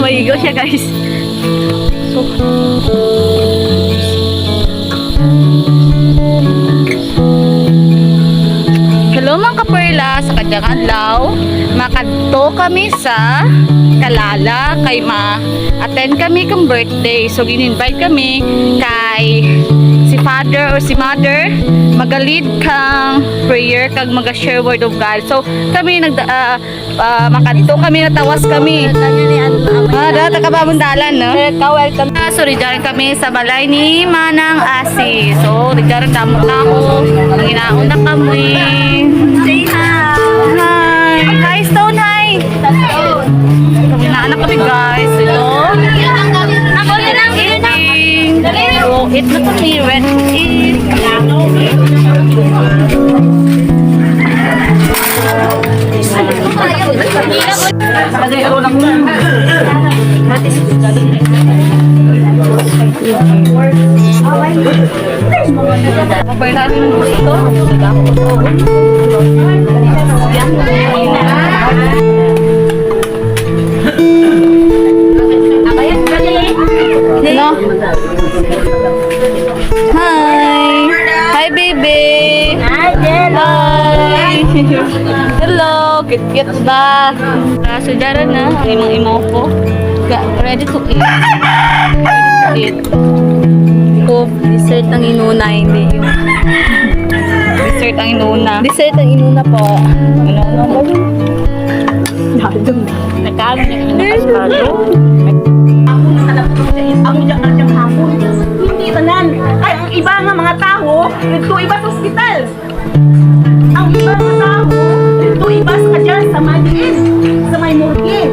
Maigo siya guys. So, hello mga kaperla, sa kanyang adlaw makadto kami sa Kalala kay ma-attend kami kang birthday. So gin-invite kami kay si father or si mother magalid kang prayer kag maga-share word of God. So kami makadto kami, natawas kami. Data ka ba mundalan no? Welcome. Sorry, diyan kami sa balay ni Manang Asi. So diyan damo na ako. Ang inaon na kami. Say hi. Hi. Hi Stone, hi. Kami na anak kami guys. Ito. Ako na lang eating. So eat na kami. Red eat. Mabay natin yung gusto. No? Hi! Hi baby! Hi! Hello! Kit-kit ba? So dara na ang imong-imaw ko. Ready to eat. Ito, dessert ang inuna, hindi yung dessert ang inuna. Dessert ang inuna po. Ano ba yun? Nagkano niya yung nakaspalo? Ang uyak na siyang hapon. Hindi tanan. Ay, ang iba nga mga tao, ito iba sa ospital. Ang iba nga tao, ito iba sa dyan, sa maliin, sa may morgue.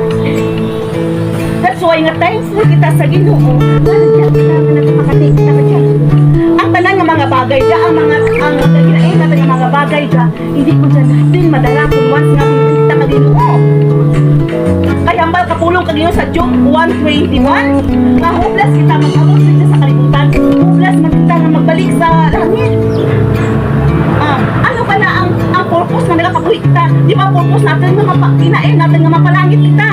That's why nga thankful kita sa Ginoo. Nandiyan kita nga nagpakating kita ka dyan. Ang tanan nga mga bagay dyan, ang ginain natin nga mga bagay dyan, hindi ko dyan natin madala kung once nga kita ka Ginoo. Kaya ang kapulong ka Ginoo sa Job 1:21, nga hopeless kita mag-abot dito sa kalibutan, hopeless man kita nga magbalik sa langit. Ano ba na ang purpose na nagakabuhi kita? Di ba purpose natin nga kinain natin nga mapalangit kita?